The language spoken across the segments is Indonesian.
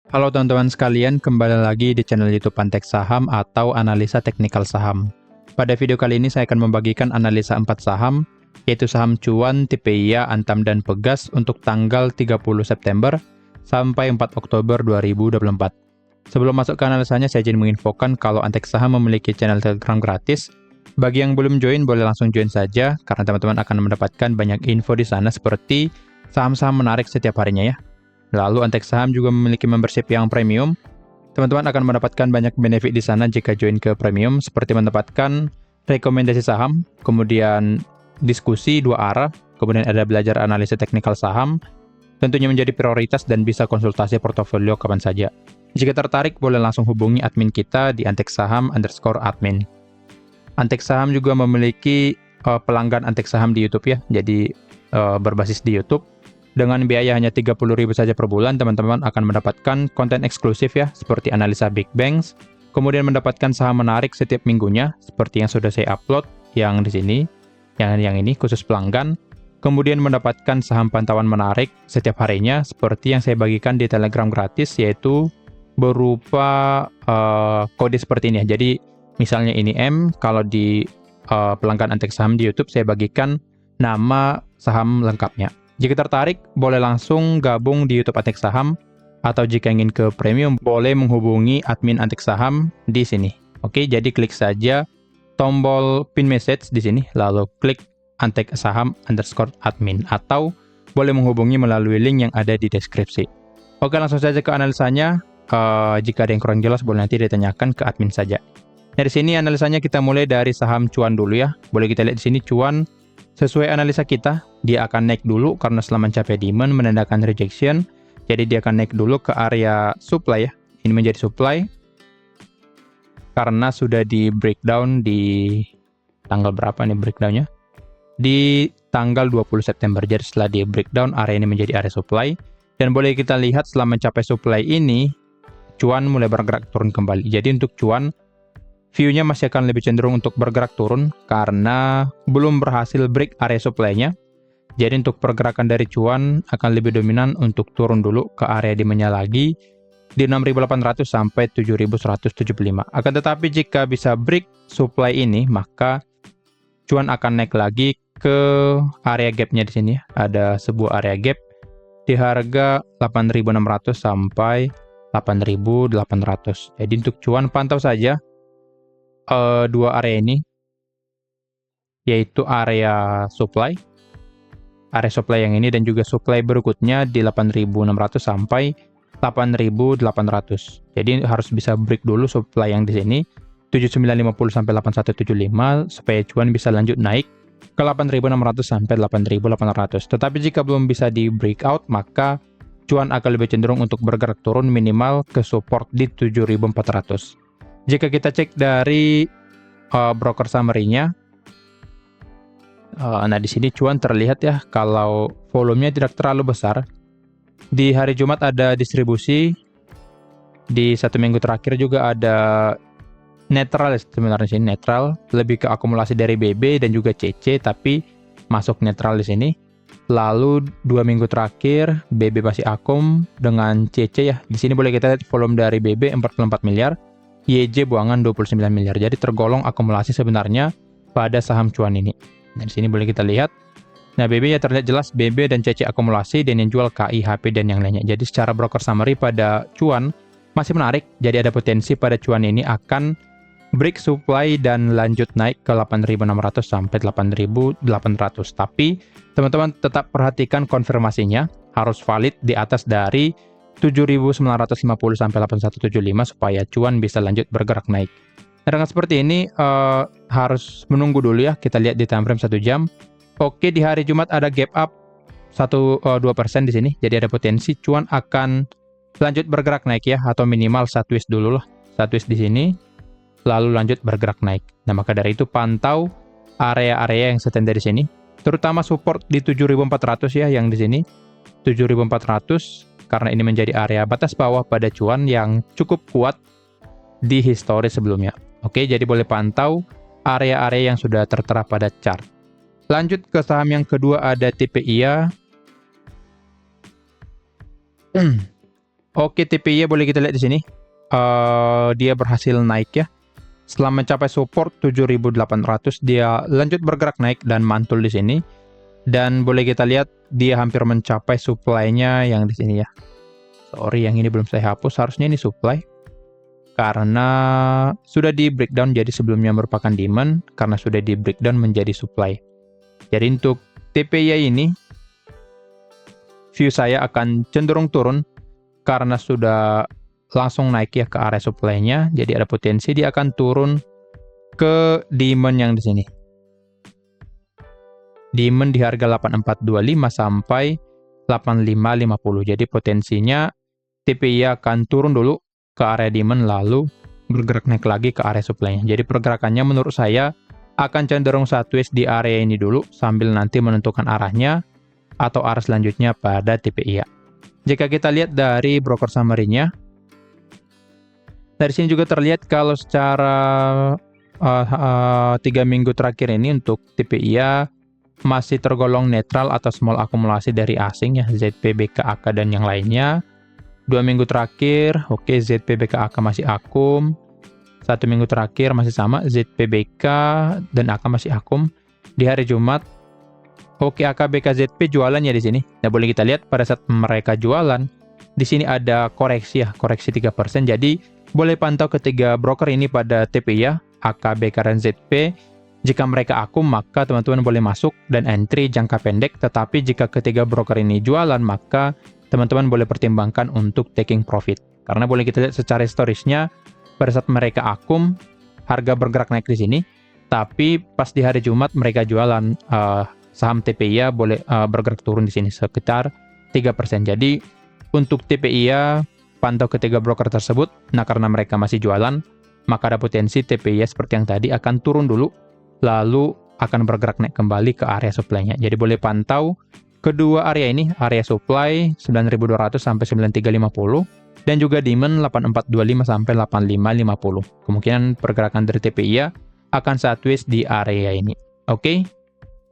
Halo teman-teman sekalian, kembali lagi di channel YouTube Pantek Saham atau Analisa Teknikal Saham. Pada video kali ini saya akan membagikan analisa 4 saham, yaitu saham cuan, tipe IA, Antam, dan Pegas untuk tanggal 30 September sampai 4 Oktober 2024. Sebelum masuk ke analisanya, saya izin menginfokan kalau Antek Saham memiliki channel Telegram gratis. Bagi yang belum join, boleh langsung join saja, karena teman-teman akan mendapatkan banyak info di sana seperti saham-saham menarik setiap harinya ya. Lalu Antek Saham juga memiliki membership yang premium. Teman-teman akan mendapatkan banyak benefit di sana jika join ke premium, seperti mendapatkan rekomendasi saham, kemudian diskusi dua arah, kemudian ada belajar analisa teknikal saham, tentunya menjadi prioritas dan bisa konsultasi portofolio kapan saja. Jika tertarik, boleh langsung hubungi admin kita di anteksaham_admin. Antek Saham juga memiliki pelanggan Antek Saham di YouTube ya, jadi berbasis di YouTube. Dengan biaya hanya 30.000 saja per bulan, teman-teman akan mendapatkan konten eksklusif ya, seperti analisa Big Banks, kemudian mendapatkan saham menarik setiap minggunya, seperti yang sudah saya upload, yang di sini, yang ini khusus pelanggan, kemudian mendapatkan saham pantauan menarik setiap harinya, seperti yang saya bagikan di Telegram gratis, yaitu berupa kode seperti ini ya. Jadi, misalnya ini M, kalau di pelanggan Antek Saham di YouTube, saya bagikan nama saham lengkapnya. Jika tertarik, boleh langsung gabung di YouTube Antek Saham, atau jika ingin ke premium, boleh menghubungi admin Antek Saham di sini. Oke, jadi klik saja tombol pin message di sini, lalu klik Antek Saham_admin, atau boleh menghubungi melalui link yang ada di deskripsi. Oke, langsung saja ke analisanya. Jika ada yang kurang jelas, boleh nanti ditanyakan ke admin saja. Dari sini analisanya kita mulai dari saham cuan dulu ya. Boleh kita lihat di sini cuan. Sesuai analisa kita, dia akan naik dulu karena setelah mencapai demand menandakan rejection. Jadi dia akan naik dulu ke area supply ya. Ini menjadi supply karena sudah di breakdown di tanggal berapa nih breakdownnya? Di tanggal 20 September. Jadi setelah di breakdown, area ini menjadi area supply. Dan boleh kita lihat setelah mencapai supply ini, cuan mulai bergerak turun kembali. Jadi untuk cuan, view-nya masih akan lebih cenderung untuk bergerak turun karena belum berhasil break area supply-nya. Jadi untuk pergerakan dari cuan akan lebih dominan untuk turun dulu ke area demand-nya lagi di 6.800 sampai 7.175. Akan tetapi jika bisa break supply ini, maka cuan akan naik lagi ke area gap-nya di sini. Ada sebuah area gap di harga 8.600 sampai 8.800. Jadi untuk cuan pantau saja dua area ini, yaitu area supply yang ini dan juga supply berikutnya di 8.600 sampai 8.800. Jadi harus bisa break dulu supply yang di sini 7950 sampai 8175 supaya cuan bisa lanjut naik ke 8.600 sampai 8.800. Tetapi jika belum bisa di breakout, maka cuan akan lebih cenderung untuk bergerak turun minimal ke support di 7.400. Jika kita cek dari broker summary-nya, nah di sini cuan terlihat ya kalau volumenya tidak terlalu besar. Di hari Jumat ada distribusi, di satu minggu terakhir juga ada netral sebenarnya sini, netral lebih ke akumulasi dari BB dan juga CC, tapi masuk netral di sini. Lalu 2 minggu terakhir BB masih akum dengan CC ya. Di sini boleh kita lihat volume dari BB 44 miliar. YJ buangan 29 miliar. Jadi tergolong akumulasi sebenarnya pada saham cuan ini. Nah, di sini boleh kita lihat. Nah, BB ya terlihat jelas BB dan CC akumulasi dan yang jual KI, HP dan yang lainnya. Jadi secara broker summary pada cuan masih menarik. Jadi ada potensi pada cuan ini akan break supply dan lanjut naik ke 8.600 sampai 8.800. Tapi teman-teman tetap perhatikan konfirmasinya harus valid di atas dari 7.950 sampai 8175 supaya cuan bisa lanjut bergerak naik. Nah, dengan seperti ini harus menunggu dulu ya. Kita lihat di time frame 1 jam. Oke, di hari Jumat ada gap up 2% di sini. Jadi ada potensi cuan akan lanjut bergerak naik ya, atau minimal satu twist dulu lah. Satu twist di sini lalu lanjut bergerak naik. Nah, maka dari itu pantau area-area yang standar di sini, terutama support di 7.400 ya, yang di sini 7.400 karena ini menjadi area batas bawah pada cuan yang cukup kuat di histori sebelumnya. Oke, jadi boleh pantau area-area yang sudah tertera pada chart. Lanjut ke saham yang kedua, ada tipe IA. Oke, TPY boleh kita lihat di sini. Dia berhasil naik ya. Setelah mencapai support 7.800, dia lanjut bergerak naik dan mantul di sini. Dan boleh kita lihat dia hampir mencapai supply-nya yang di sini ya. Sorry, yang ini belum saya hapus. Harusnya ini supply. Karena sudah di breakdown, jadi sebelumnya merupakan demand. Karena sudah di breakdown menjadi supply. Jadi untuk TPY ini, view saya akan cenderung turun. Karena sudah langsung naik ya ke area supply-nya, jadi ada potensi dia akan turun ke demand yang di sini. Demand di harga 8425 sampai 8550. Jadi potensinya TPY akan turun dulu ke area demand lalu bergerak naik lagi ke area supply-nya. Jadi pergerakannya menurut saya akan cenderung sideways di area ini dulu sambil nanti menentukan arahnya atau arah selanjutnya pada TPY. Jika kita lihat dari broker summary-nya, dari sini juga terlihat kalau secara 3 minggu terakhir ini untuk TPY masih tergolong netral atau small akumulasi dari asing ya, ZP, BK, AK, dan yang lainnya. 2 minggu terakhir, oke, ZP, BK, AK masih akum. 1 minggu terakhir masih sama, ZP, BK, dan AK masih akum. Di hari Jumat, oke, AK, BK, ZP jualannya di sini. Nah, boleh kita lihat pada saat mereka jualan, di sini ada koreksi ya, koreksi 3%. Jadi, boleh pantau ketiga broker ini pada TPY, AK, BK, dan ZP. Jika mereka akum, maka teman-teman boleh masuk dan entry jangka pendek. Tetapi jika ketiga broker ini jualan, maka teman-teman boleh pertimbangkan untuk taking profit. Karena boleh kita lihat secara historisnya, pada saat mereka akum, harga bergerak naik di sini. Tapi pas di hari Jumat mereka jualan, saham TPY boleh bergerak turun di sini sekitar 3%. Jadi untuk TPY pantau ketiga broker tersebut. Nah, karena mereka masih jualan, maka ada potensi TPY seperti yang tadi akan turun dulu, lalu akan bergerak naik kembali ke area supply-nya. Jadi boleh pantau kedua area ini, area supply 9.200 sampai 9.350 dan juga demand 8425 sampai 8550. Kemungkinan pergerakan dari TPY akan sideways di area ini. Oke.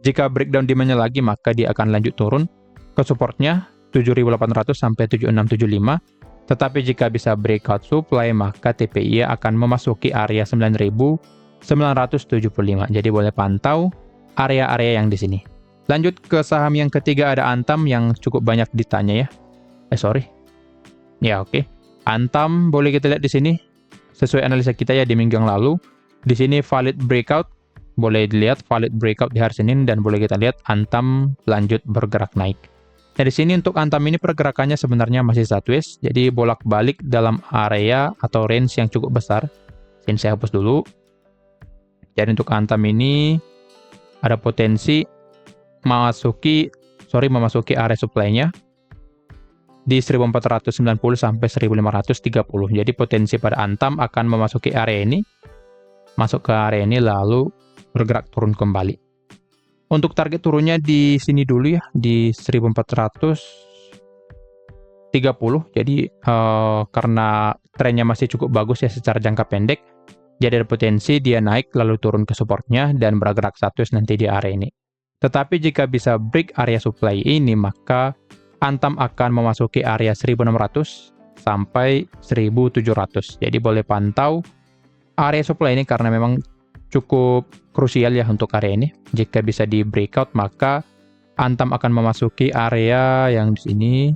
Jika breakdown demand-nya lagi, maka dia akan lanjut turun ke supportnya 7.800 sampai 7675. Tetapi jika bisa breakout supply, maka TPY akan memasuki area 9.975. Jadi boleh pantau area-area yang di sini. Lanjut ke saham yang ketiga, ada Antam yang cukup banyak ditanya ya. Oke. Antam boleh kita lihat di sini sesuai analisa kita ya di minggu yang lalu. Di sini valid breakout, boleh dilihat valid breakout di hari Senin dan boleh kita lihat Antam lanjut bergerak naik. Nah, di sini untuk Antam ini pergerakannya sebenarnya masih sideways, jadi bolak-balik dalam area atau range yang cukup besar. Sini saya hapus dulu. Jadi untuk Antam ini ada potensi memasuki area supply-nya di 1490 sampai 1530. Jadi potensi pada Antam akan memasuki area ini, masuk ke area ini lalu bergerak turun kembali. Untuk target turunnya di sini dulu ya, di 1430. Jadi karena trennya masih cukup bagus ya secara jangka pendek, jadi ada potensi dia naik lalu turun ke supportnya dan bergerak sideways nanti di area ini. Tetapi jika bisa break area supply ini, maka Antam akan memasuki area 1600 sampai 1700. Jadi boleh pantau area supply ini karena memang cukup krusial ya untuk area ini. Jika bisa di breakout, maka Antam akan memasuki area yang di sini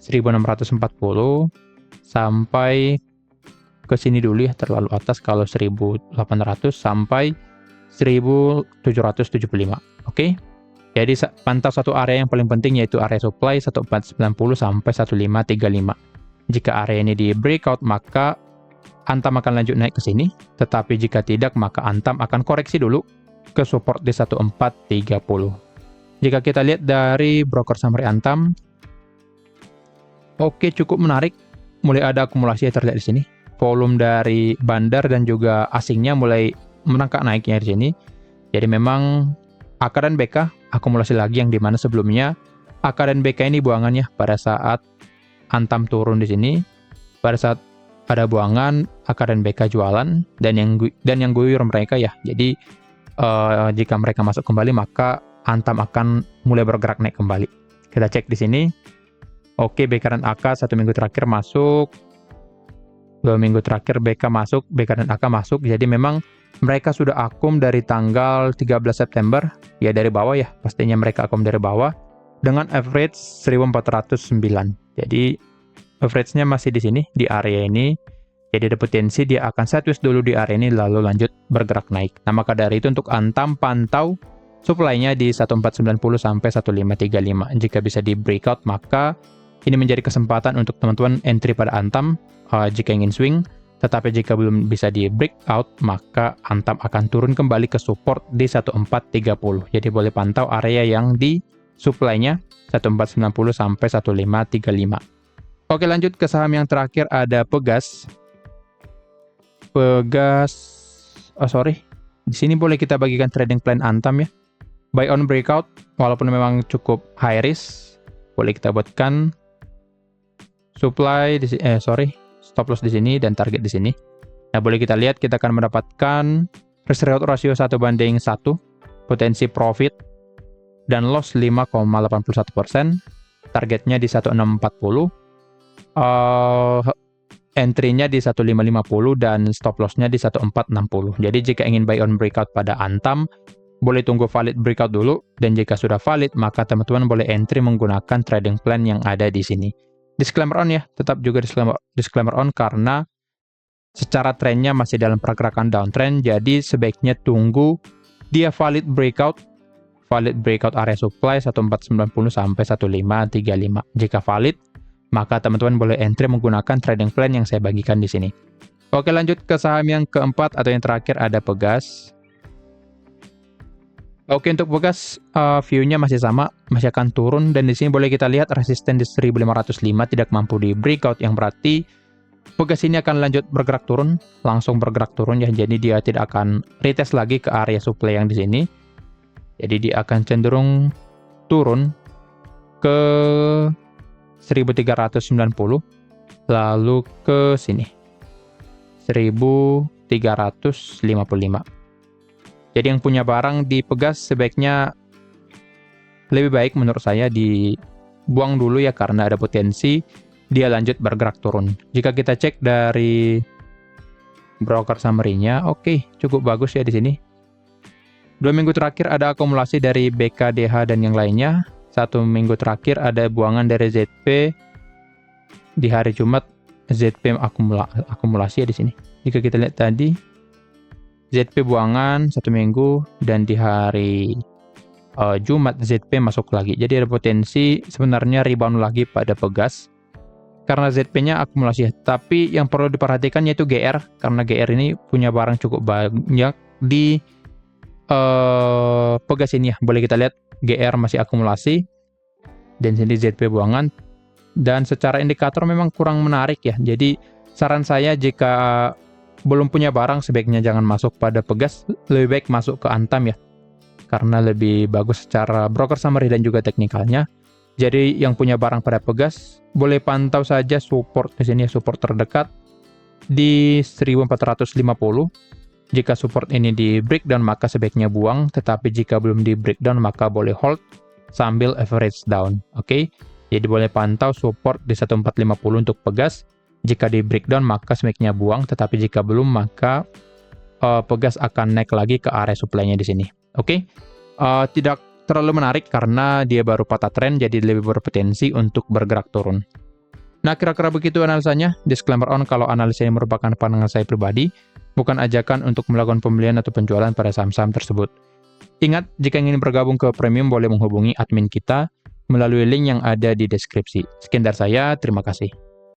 1640 sampai ke sini dulu ya, terlalu atas kalau 1800 sampai 1775. Oke. Jadi pantau satu area yang paling penting yaitu area supply 1490 sampai 1535. Jika area ini di breakout, maka Antam akan lanjut naik ke sini, tetapi jika tidak, maka Antam akan koreksi dulu ke support di 1430. Jika kita lihat dari broker summary Antam, oke, cukup menarik. Mulai ada akumulasi yang terlihat di sini. Volume dari bandar dan juga asingnya mulai merangkak naiknya di sini. Jadi memang AK dan BK akumulasi lagi yang dimana sebelumnya AK dan BK ini buangannya pada saat Antam turun di sini. Pada saat ada buangan, AK dan BK jualan dan yang guyur mereka ya. Jadi jika mereka masuk kembali, maka Antam akan mulai bergerak naik kembali. Kita cek di sini. Oke, BK dan AK 1 minggu terakhir masuk, 2 minggu terakhir BK masuk, BK dan AK masuk. Jadi memang mereka sudah akum dari tanggal 13 September, ya dari bawah ya, pastinya mereka akum dari bawah, dengan average 1409. Jadi average-nya masih di sini, di area ini. Jadi ada potensi dia akan sideways dulu di area ini, lalu lanjut bergerak naik. Nah, maka dari itu untuk Antam pantau supply-nya di 1490 sampai 1535. Jika bisa di breakout, maka ini menjadi kesempatan untuk teman-teman entry pada Antam jika ingin swing. Tetapi jika belum bisa di breakout, maka Antam akan turun kembali ke support di 1430. Jadi boleh pantau area yang di supply-nya 1490 sampai 1535. Oke, lanjut ke saham yang terakhir, ada Pegas. Di sini boleh kita bagikan trading plan Antam ya. Buy on breakout, walaupun memang cukup high risk, boleh kita buatkan supply di stop loss di sini dan target di sini. Nah, boleh kita lihat kita akan mendapatkan risk reward ratio 1:1, potensi profit dan loss 5,81%, targetnya di 1640. Entry-nya di 1550 dan stop loss-nya di 1460. Jadi jika ingin buy on breakout pada Antam, boleh tunggu valid breakout dulu, dan jika sudah valid, maka teman-teman boleh entry menggunakan trading plan yang ada di sini. Disclaimer on ya, tetap juga disclaimer on karena secara trennya masih dalam pergerakan downtrend, jadi sebaiknya tunggu dia valid breakout area supply 1490 sampai 1535. Jika valid, maka teman-teman boleh entry menggunakan trading plan yang saya bagikan di sini. Oke, lanjut ke saham yang keempat atau yang terakhir, ada Pegas. Oke, untuk Pegas view-nya masih sama, masih akan turun, dan di sini boleh kita lihat resisten di 1505 tidak mampu di breakout, yang berarti Pegas ini akan lanjut bergerak turun, langsung bergerak turun ya. Jadi dia tidak akan retest lagi ke area supply yang di sini. Jadi dia akan cenderung turun ke 1390, lalu ke sini 1355. Jadi yang punya barang di Pegas sebaiknya lebih baik menurut saya dibuang dulu ya, karena ada potensi dia lanjut bergerak turun. Jika kita cek dari broker summary-nya, oke, cukup bagus ya di sini. 2 minggu terakhir ada akumulasi dari BKDH dan yang lainnya. 1 minggu terakhir ada buangan dari ZP. Di hari Jumat ZP akumulasi ya di sini. Jika kita lihat tadi ZP buangan 1 minggu, dan di hari Jumat ZP masuk lagi. Jadi ada potensi sebenarnya rebound lagi pada Pegas karena ZP-nya akumulasi. Tapi yang perlu diperhatikan yaitu GR, karena GR ini punya barang cukup banyak di Pegas ini ya. Boleh kita lihat GR masih akumulasi, dan sini ZP buangan, dan secara indikator memang kurang menarik ya. Jadi saran saya jika belum punya barang sebaiknya jangan masuk pada Pegas, lebih baik masuk ke Antam ya, karena lebih bagus secara broker summary dan juga teknikalnya. Jadi yang punya barang pada Pegas boleh pantau saja support di sini ya, support terdekat di 1450. Jika support ini di breakdown maka sebaiknya buang, tetapi jika belum di breakdown maka boleh hold sambil average down. Oke. Jadi boleh pantau support di 1450 untuk Pegas. Jika di breakdown maka sebaiknya buang, tetapi jika belum maka Pegas akan naik lagi ke area supply-nya di sini. Oke. Tidak terlalu menarik karena dia baru patah tren, jadi lebih berpotensi untuk bergerak turun. Nah, kira-kira begitu analisanya. Disclaimer on kalau analisa ini merupakan pandangan saya pribadi, bukan ajakan untuk melakukan pembelian atau penjualan pada saham-saham tersebut. Ingat, jika ingin bergabung ke Premium boleh menghubungi admin kita melalui link yang ada di deskripsi. Sekian dari saya, terima kasih.